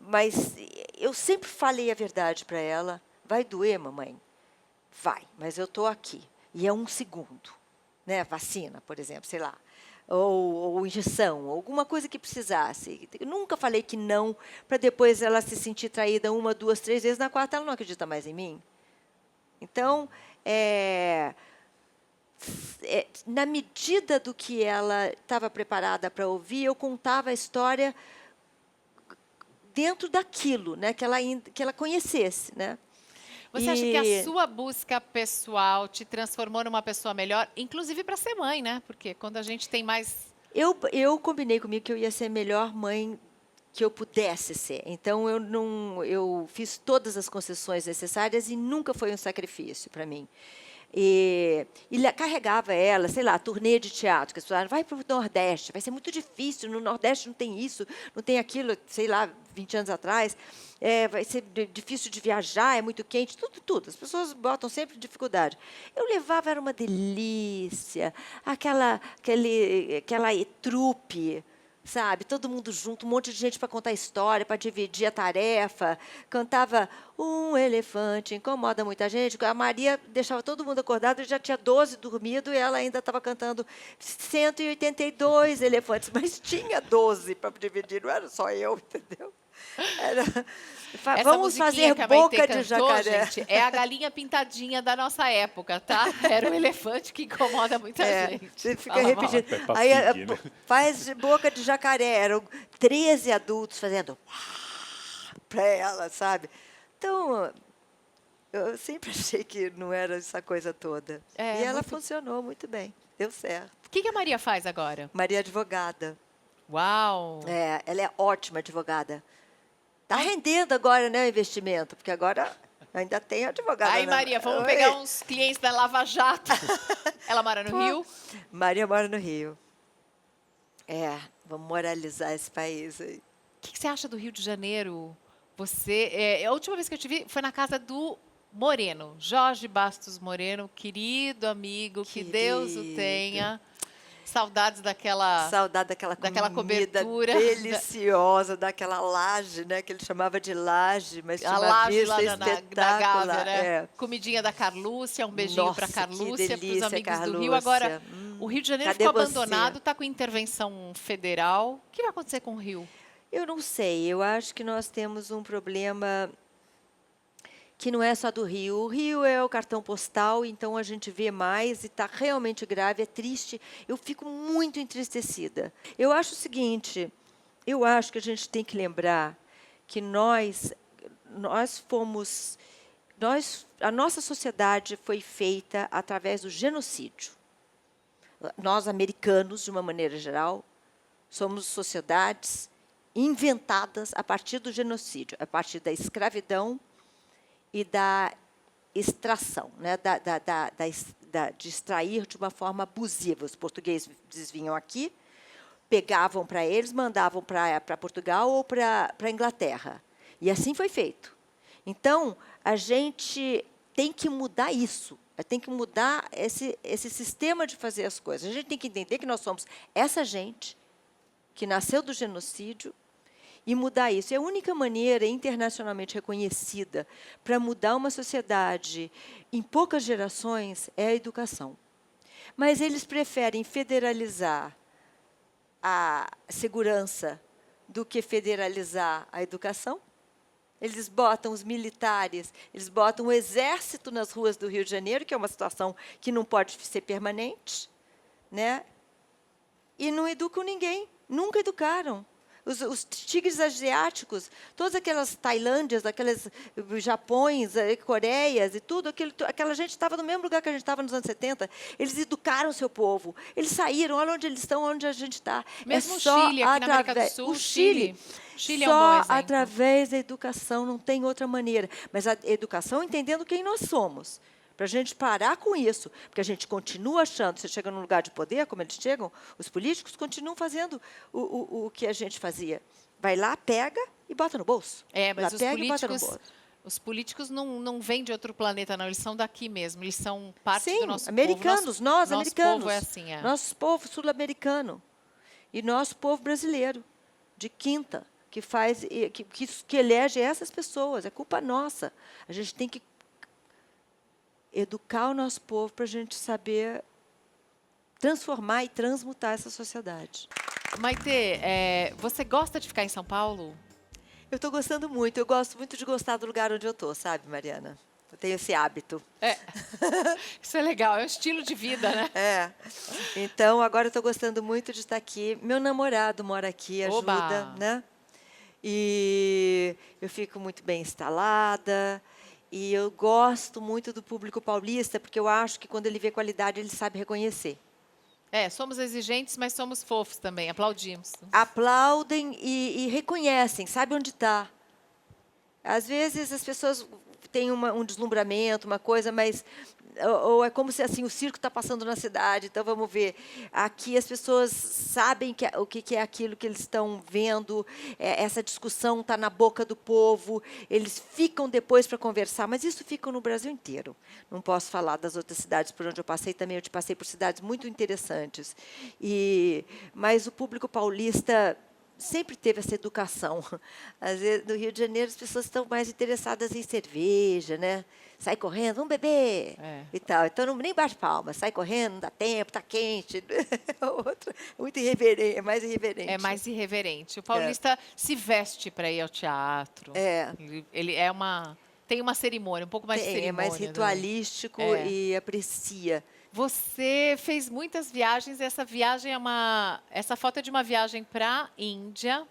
Mas eu sempre falei a verdade para ela. Vai doer, mamãe? Vai, mas eu estou aqui. E é 1 segundo. Né? Vacina, por exemplo, sei lá. Ou injeção, alguma coisa que precisasse. Eu nunca falei que não, para depois ela se sentir traída 1, 2, 3 vezes. Na quarta, ela não acredita mais em mim. Então, na medida do que ela estava preparada para ouvir, eu contava a história dentro daquilo, né, que ela conhecesse, né? Você acha que a sua busca pessoal te transformou numa pessoa melhor, inclusive para ser mãe, né? Porque quando a gente tem mais... Eu combinei comigo que eu ia ser a melhor mãe que eu pudesse ser. Então, eu fiz todas as concessões necessárias e nunca foi um sacrifício para mim. E carregava ela, sei lá, turnê de teatro, que as pessoas falaram, vai para o Nordeste, vai ser muito difícil, no Nordeste não tem isso, não tem aquilo, sei lá, 20 anos atrás, vai ser difícil de viajar, é muito quente, tudo. As pessoas botam sempre dificuldade. Eu levava, era uma delícia, aquela trupe, sabe? Todo mundo junto, um monte de gente para contar história, para dividir a tarefa. Cantava Um Elefante Incomoda Muita Gente. A Maria deixava todo mundo acordado, já tinha 12 dormido e ela ainda estava cantando 182 elefantes, mas tinha 12 para dividir, não era só eu, entendeu? Vamos fazer boca de jacaré. Gente, é a galinha pintadinha da nossa época, tá? Era o elefante que incomoda muita gente. Você fica repetindo. Aí, faz boca de jacaré. Eram 13 adultos fazendo para ela, sabe? Então, eu sempre achei que não era essa coisa toda. E ela funcionou muito bem. Deu certo. O que a Maria faz agora? Maria é advogada. Uau! Ela é ótima advogada. Está rendendo agora, né, o investimento, porque agora ainda tem advogada. Aí, Maria, vamos pegar uns clientes da Lava Jato. Ela mora no Rio? Maria mora no Rio. Vamos moralizar esse país aí. O que você acha do Rio de Janeiro? A última vez que eu te vi foi na casa do Moreno, Jorge Bastos Moreno, querido amigo, que Deus o tenha. Saudades daquela... Saudade daquela comida cobertura deliciosa, daquela laje, né? Que ele chamava de laje, mas tinha a uma laje vista lá na Gávea, né? Comidinha da Carlúcia, um beijinho para Carlúcia, para os amigos Carlúcia. do Rio. Agora, o Rio de Janeiro ficou abandonado, está com intervenção federal. O que vai acontecer com o Rio? Eu não sei. Eu acho que nós temos um problema que não é só do Rio. O Rio é o cartão postal, então a gente vê mais e está realmente grave, é triste. Eu fico muito entristecida. Eu acho o seguinte, eu acho que a gente tem que lembrar que a nossa sociedade foi feita através do genocídio. Nós, americanos, de uma maneira geral, somos sociedades inventadas a partir do genocídio, a partir da escravidão e da extração, né? De extrair de uma forma abusiva. Os portugueses vinham aqui, pegavam para eles, mandavam para Portugal ou para a Inglaterra. E assim foi feito. Então, a gente tem que mudar isso, tem que mudar esse sistema de fazer as coisas. A gente tem que entender que nós somos essa gente que nasceu do genocídio e mudar isso. E a única maneira internacionalmente reconhecida para mudar uma sociedade em poucas gerações é a educação. Mas eles preferem federalizar a segurança do que federalizar a educação. Eles botam os militares, eles botam o exército nas ruas do Rio de Janeiro, que é uma situação que não pode ser permanente, né? E não educam ninguém, nunca educaram. Os tigres asiáticos, todas aquelas Tailândias, aqueles Japões, Coreias e tudo, aquela gente estava no mesmo lugar que a gente estava nos anos 70. Eles educaram o seu povo. Eles saíram, olha onde eles estão, onde a gente está. Mesmo o Chile, aqui na América do Sul, o Chile é um bom só exemplo. através da educação, não tem outra maneira. Mas a educação entendendo quem nós somos. Para a gente parar com isso, porque a gente continua achando, você chega num lugar de poder, como eles chegam, os políticos continuam fazendo o que a gente fazia. Vai lá, pega e bota no bolso. Mas lá, os políticos não vêm de outro planeta, não. Eles são daqui mesmo. Eles são parte Sim, do nosso americanos, povo. nós, nosso americanos. Povo é assim, Nosso povo sul-americano. E nosso povo brasileiro, de quinta, que elege essas pessoas. É culpa nossa. A gente tem que educar o nosso povo para a gente saber transformar e transmutar essa sociedade. Maitê, você gosta de ficar em São Paulo? Eu estou gostando muito. Eu gosto muito de gostar do lugar onde eu estou, sabe, Mariana? Eu tenho esse hábito. Isso é legal, é um estilo de vida, né? Então, agora eu estou gostando muito de estar aqui. Meu namorado mora aqui, ajuda, Oba! né? E eu fico muito bem instalada. E eu gosto muito do público paulista, porque eu acho que quando ele vê qualidade, ele sabe reconhecer. Somos exigentes, mas somos fofos também, aplaudimos. Aplaudem e reconhecem, sabem onde está. Às vezes as pessoas têm um deslumbramento, uma coisa, mas ou é como se assim o circo está passando na cidade. Então vamos ver. Aqui as pessoas sabem o que é aquilo que eles estão vendo. Essa discussão está na boca do povo. Eles ficam depois para conversar, mas isso fica no Brasil inteiro. Não posso falar das outras cidades por onde eu passei também. Eu passei por cidades muito interessantes. Mas o público paulista sempre teve essa educação. Às vezes, no Rio de Janeiro, as pessoas estão mais interessadas em cerveja, né? Sai correndo, vamos beber, e tal. Então, nem bate palma, sai correndo, não dá tempo, está quente. Outro, muito irreverente, é mais irreverente. É mais irreverente. O paulista se veste para ir ao teatro. Ele tem uma cerimônia, um pouco mais de cerimônia. É mais ritualístico e aprecia. Você fez muitas viagens, essa foto é de uma viagem para a Índia.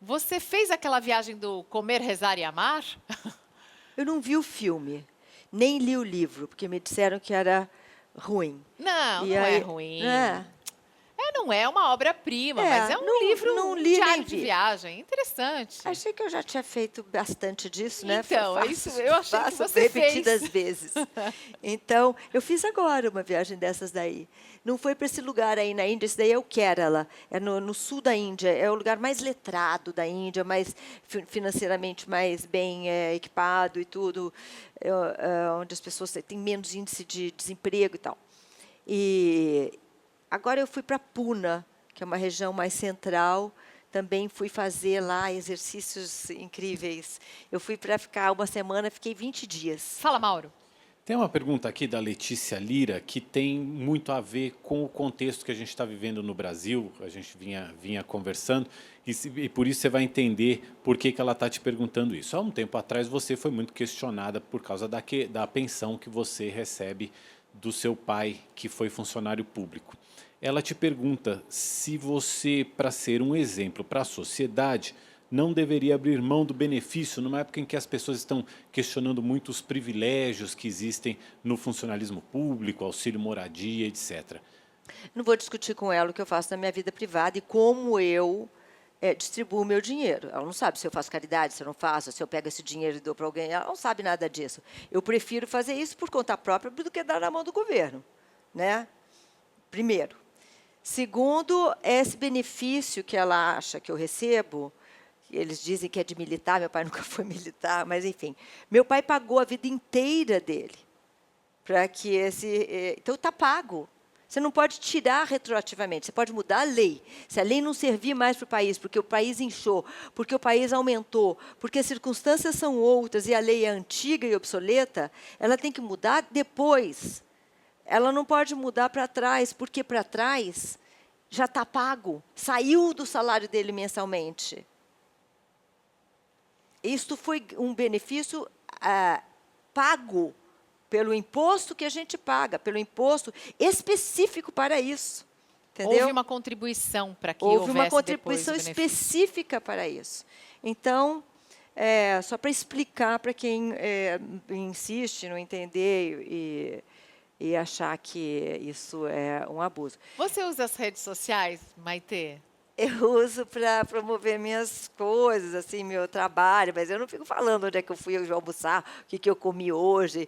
Você fez aquela viagem do Comer, Rezar e Amar? Eu não vi o filme, nem li o livro, porque me disseram que era ruim. Não é ruim. Não é uma obra-prima, mas é um livro, diário de viagem. Interessante. Achei que eu já tinha feito bastante disso, né? Então, é isso. Eu achei que você fez. Repetidas vezes. Então, eu fiz agora uma viagem dessas daí. Não foi para esse lugar aí na Índia, esse daí é o Kerala, é no sul da Índia, é o lugar mais letrado da Índia, mais financeiramente mais bem equipado e tudo, onde as pessoas têm menos índice de desemprego e tal. Agora eu fui para Pune, que é uma região mais central. Também fui fazer lá exercícios incríveis. Eu fui para ficar uma semana, fiquei 20 dias. Fala, Mauro. Tem uma pergunta aqui da Letícia Lira que tem muito a ver com o contexto que a gente está vivendo no Brasil. A gente vinha conversando e por isso você vai entender por que ela está te perguntando isso. Há um tempo atrás você foi muito questionada por causa da pensão que você recebe do seu pai, que foi funcionário público. Ela te pergunta se você, para ser um exemplo para a sociedade, não deveria abrir mão do benefício numa época em que as pessoas estão questionando muito os privilégios que existem no funcionalismo público, auxílio moradia, etc. Não vou discutir com ela o que eu faço na minha vida privada e como eu distribuo o meu dinheiro. Ela não sabe se eu faço caridade, se eu não faço, se eu pego esse dinheiro e dou para alguém. Ela não sabe nada disso. Eu prefiro fazer isso por conta própria do que dar na mão do governo, né? Primeiro. Segundo, esse benefício que ela acha que eu recebo, eles dizem que é de militar, meu pai nunca foi militar, mas, enfim. Meu pai pagou a vida inteira dele para que esse... Então, está pago. Você não pode tirar retroativamente, você pode mudar a lei. Se a lei não servir mais para o país, porque o país inchou, porque o país aumentou, porque as circunstâncias são outras e a lei é antiga e obsoleta, ela tem que mudar depois. Ela não pode mudar para trás, porque para trás já está pago, saiu do salário dele mensalmente. Isto foi um benefício pago pelo imposto que a gente paga, pelo imposto específico para isso. Entendeu? Houve uma contribuição para que Houve uma houvesse contribuição depois o benefício. específica para isso. Então, só para explicar para quem insiste no entender e achar que isso é um abuso. Você usa as redes sociais, Maitê? Eu uso para promover minhas coisas, assim, meu trabalho, mas eu não fico falando onde é que eu fui almoçar, o que eu comi hoje,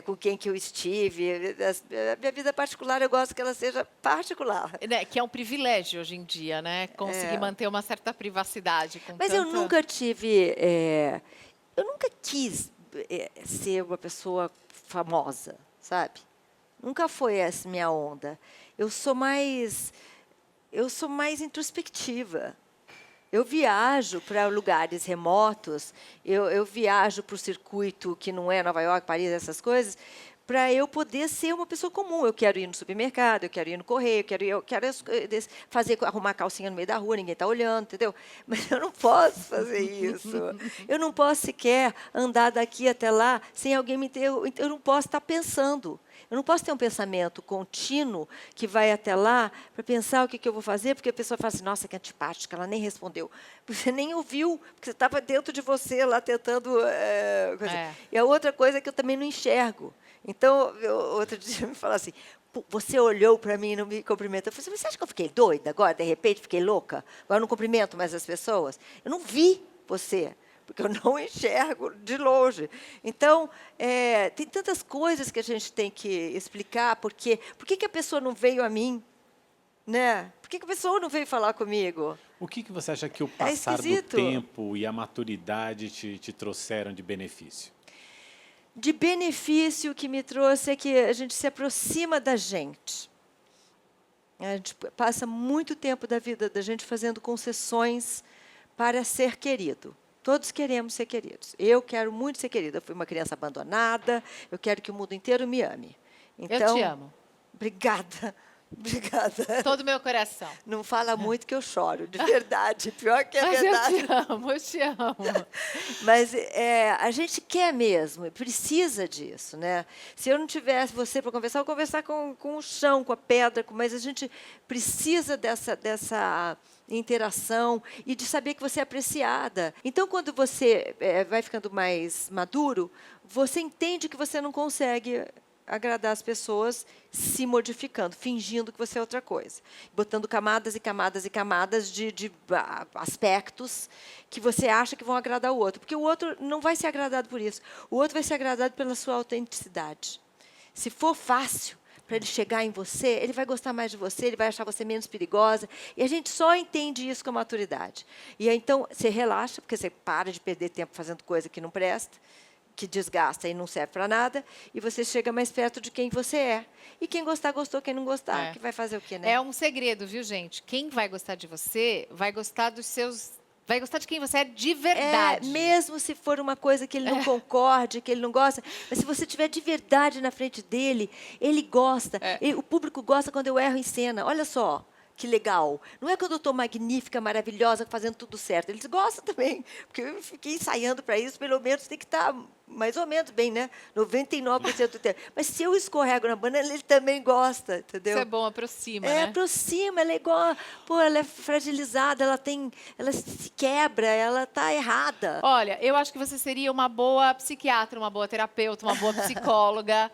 com quem que eu estive. A minha vida particular, eu gosto que ela seja particular. Né, que é um privilégio hoje em dia, né? Conseguir manter uma certa privacidade. Mas eu nunca tive... eu nunca quis ser uma pessoa famosa, sabe? Nunca foi essa minha onda. Eu sou mais introspectiva. Eu viajo para lugares remotos, eu viajo para o circuito que não é Nova York, Paris, essas coisas, para eu poder ser uma pessoa comum. Eu quero ir no supermercado, eu quero ir no correio, eu quero arrumar a calcinha no meio da rua, ninguém está olhando, entendeu? Mas eu não posso fazer isso. Eu não posso sequer andar daqui até lá sem alguém me ter. Eu não posso estar pensando. Eu não posso ter um pensamento contínuo que vai até lá para pensar o que eu vou fazer, porque a pessoa fala assim, nossa, que antipática, ela nem respondeu. Você nem ouviu, porque você estava dentro de você lá tentando... E a outra coisa é que eu também não enxergo. Então, outro dia me falaram assim, você olhou para mim e não me cumprimentou. Eu falei assim, você acha que eu fiquei doida agora, de repente, fiquei louca? Agora eu não cumprimento mais as pessoas? Eu não vi você, porque eu não enxergo de longe. Então, tem tantas coisas que a gente tem que explicar. Por que a pessoa não veio a mim? Né? Por que a pessoa não veio falar comigo? O que você acha que o passar do tempo e a maturidade te trouxeram de benefício? De benefício que me trouxe é que a gente se aproxima da gente. A gente passa muito tempo da vida da gente fazendo concessões para ser querido. Todos queremos ser queridos. Eu quero muito ser querida. Eu fui uma criança abandonada. Eu quero que o mundo inteiro me ame. Então, eu te amo. Obrigada. Obrigada. Todo o meu coração. Não fala muito que eu choro, de verdade. Pior que é verdade. Eu te amo. Mas a gente quer mesmo, precisa disso, né? Se eu não tivesse você para conversar, eu vou conversar com o chão, com a pedra, mas a gente precisa dessa interação e de saber que você é apreciada. Então, quando você vai ficando mais maduro, você entende que você não consegue agradar as pessoas se modificando, fingindo que você é outra coisa. Botando camadas e camadas e camadas de aspectos que você acha que vão agradar o outro. Porque o outro não vai ser agradado por isso. O outro vai ser agradado pela sua autenticidade. Se for fácil para ele chegar em você, ele vai gostar mais de você, ele vai achar você menos perigosa. E a gente só entende isso com a maturidade. E aí, então, você relaxa, porque você para de perder tempo fazendo coisa que não presta, que desgasta e não serve para nada, e você chega mais perto de quem você é. E quem gostar, gostou, quem não gostar, que vai fazer o quê, né? É um segredo, viu, gente? Quem vai gostar de você, vai gostar dos seus... Vai gostar de quem você é de verdade. Mesmo se for uma coisa que ele não concorde, que ele não gosta, mas se você estiver de verdade na frente dele, ele gosta. O público gosta quando eu erro em cena. Olha só. Que legal. Não é quando eu estou magnífica, maravilhosa, fazendo tudo certo. Eles gostam também, porque eu fiquei ensaiando para isso, pelo menos tem que estar mais ou menos bem, né? 99% do tempo. Mas se eu escorrego na banda, ele também gosta, entendeu? Isso é bom, aproxima, né? Aproxima, ela é igual, ela é fragilizada, ela se quebra, ela está errada. Olha, eu acho que você seria uma boa psiquiatra, uma boa terapeuta, uma boa psicóloga,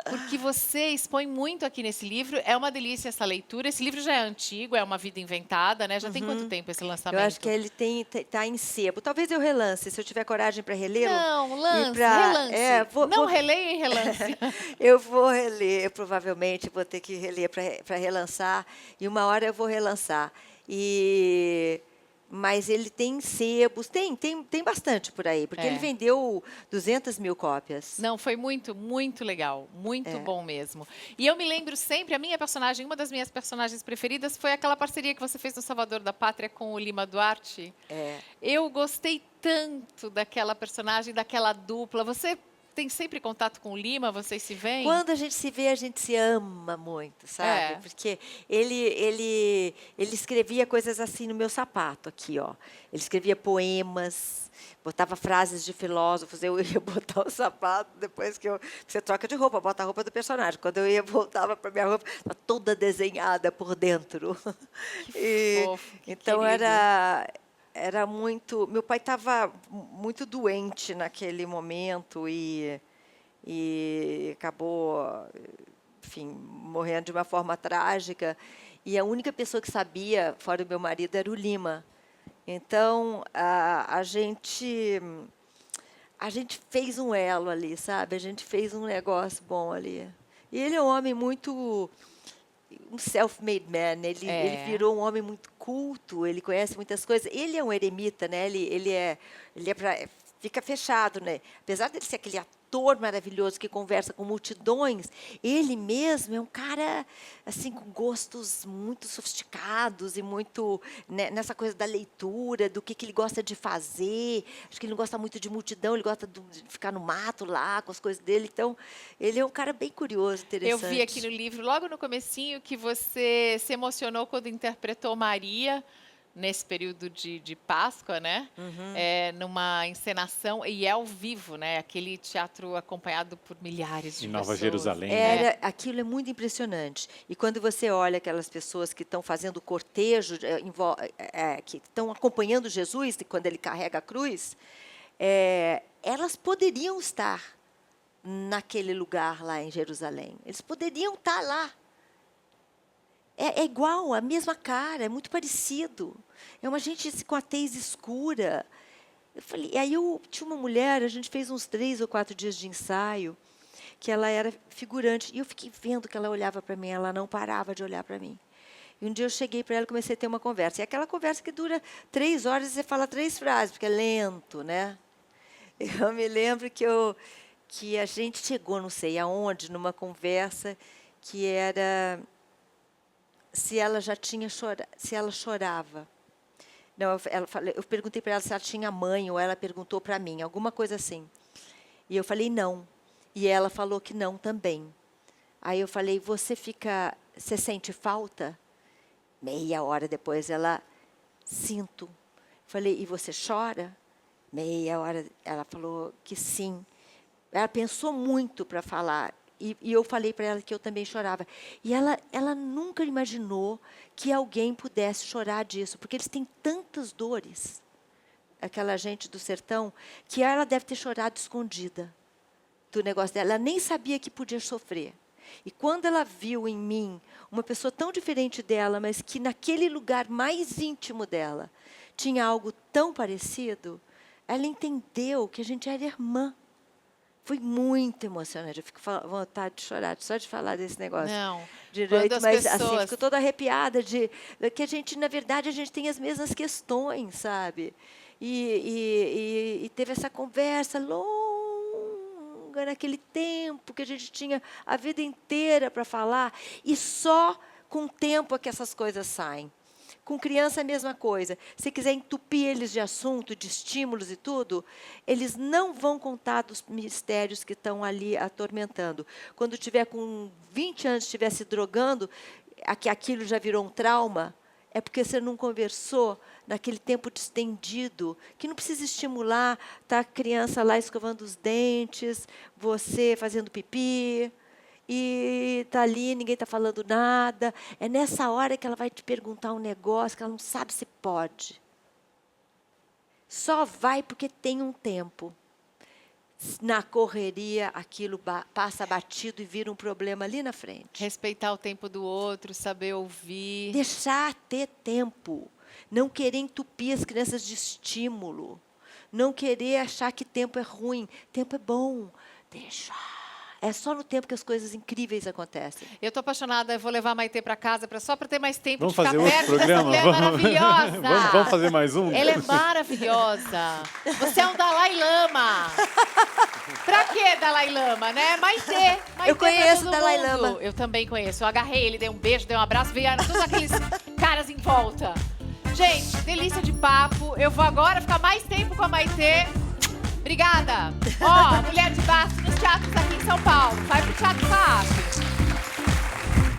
porque você expõe muito aqui nesse livro. É uma delícia essa leitura. Esse livro já é antigo, é Uma Vida Inventada, né? Já tem quanto tempo esse Eu acho que lançamento? ele tá em sebo. Talvez eu relance, se eu tiver coragem para relê-lo. Não, E lance, para relance. Não releia e relance. eu vou reler, eu provavelmente vou ter que reler para relançar, e uma hora eu vou relançar. Mas ele tem sebos, tem bastante por aí, porque ele É. vendeu 200 mil cópias. Não, foi muito, muito legal. Muito É. bom mesmo. E eu me lembro sempre, a minha personagem, uma das minhas personagens preferidas foi aquela parceria que você fez no Salvador da Pátria com o Lima Duarte. É. Eu gostei tanto daquela personagem, daquela dupla. Você tem sempre contato com o Lima? Vocês se veem? Quando a gente se vê, a gente se ama muito, sabe? É. Porque ele escrevia coisas assim no meu sapato, aqui, ó. Ele escrevia poemas, botava frases de filósofos. Eu ia botar o sapato depois que você troca de roupa, bota a roupa do personagem. Quando eu ia voltava para minha roupa, estava toda desenhada por dentro. Que fofo, que Então querido. era muito. Meu pai estava muito doente naquele momento e acabou, enfim, morrendo de uma forma trágica. E a única pessoa que sabia, fora o meu marido, era o Lima. Então a gente fez um elo ali, sabe? A gente fez um negócio bom ali. E ele é um homem muito um self-made man. Ele virou um homem muito culto, ele conhece muitas coisas. Ele é um eremita, né? Fica fechado, né? Apesar dele ser aquele ator maravilhoso que conversa com multidões, ele mesmo é um cara assim com gostos muito sofisticados e muito, né, nessa coisa da leitura, do que ele gosta de fazer. Acho que ele não gosta muito de multidão, ele gosta de ficar no mato lá com as coisas dele. Então, ele é um cara bem curioso, interessante. Eu vi aqui no livro, logo no comecinho, que você se emocionou quando interpretou Maria nesse período de Páscoa, né? Numa encenação, e é ao vivo, né? Aquele teatro acompanhado por milhares de Em pessoas. Nova Jerusalém, né? Aquilo é muito impressionante. E quando você olha aquelas pessoas que estão fazendo o cortejo, que estão acompanhando Jesus quando ele carrega a cruz, elas poderiam estar naquele lugar lá em Jerusalém. Eles poderiam estar lá. É igual, a mesma cara, é muito parecido. É uma gente assim, com a tez escura. Eu falei, aí tinha uma mulher, a gente fez uns 3 ou 4 dias de ensaio, que ela era figurante. E eu fiquei vendo que ela olhava para mim, ela não parava de olhar para mim. E um dia eu cheguei para ela e comecei a ter uma conversa. E aquela conversa que dura 3 horas e você fala 3 frases, porque é lento, né? Eu me lembro que a gente chegou, não sei aonde, numa conversa que era se ela já tinha chorado, se ela chorava. Não, eu perguntei para ela se ela tinha mãe, ou ela perguntou para mim, alguma coisa assim. E eu falei não. E ela falou que não também. Aí eu falei, você sente falta? Meia hora depois ela, sinto. Falei, e você chora? Meia hora, ela falou que sim. Ela pensou muito para falar. E eu falei para ela que eu também chorava. E ela nunca imaginou que alguém pudesse chorar disso, porque eles têm tantas dores, aquela gente do sertão, que ela deve ter chorado escondida do negócio dela. Ela nem sabia que podia sofrer. E quando ela viu em mim uma pessoa tão diferente dela, mas que naquele lugar mais íntimo dela tinha algo tão parecido, ela entendeu que a gente era irmã. Foi muito emocionante. Eu fico com vontade de chorar só de falar desse negócio. Não. Direito, mas assim, pessoas... fico toda arrepiada de que a gente, na verdade, a gente tem as mesmas questões, sabe? E teve essa conversa longa naquele tempo que a gente tinha a vida inteira para falar, e só com o tempo é que essas coisas saem. Com criança, a mesma coisa. Se quiser entupir eles de assunto, de estímulos e tudo, eles não vão contar dos mistérios que estão ali atormentando. Quando tiver com 20 anos, estiver se drogando, aquilo já virou um trauma, é porque você não conversou naquele tempo distendido, que não precisa estimular, tá a criança lá escovando os dentes, você fazendo pipi, e está ali, ninguém está falando nada. É nessa hora que ela vai te perguntar um negócio que ela não sabe se pode. Só vai porque tem um tempo. Na correria, aquilo passa batido e vira um problema ali na frente. Respeitar o tempo do outro, saber ouvir. Deixar ter tempo. Não querer entupir as crianças de estímulo. Não querer achar que tempo é ruim. Tempo é bom. Deixa. É só no tempo que as coisas incríveis acontecem. Eu tô apaixonada, eu vou levar a Maitê para casa só para ter mais tempo Vamos de ficar fazer outro perto dessa programa? mulher maravilhosa. Vamos fazer mais um? Ela é maravilhosa. Você é um Dalai Lama. Pra que Dalai Lama, né? Maitê Eu conheço pra todo o Dalai mundo. Lama. Eu também conheço. Eu agarrei ele, dei um beijo, dei um abraço, vieram todos aqueles caras em volta. Gente, delícia de papo. Eu vou agora ficar mais tempo com a Maitê. Obrigada. Ó, Mulher de Baço nos teatros aqui em São Paulo. Vai pro Teatro FAAP.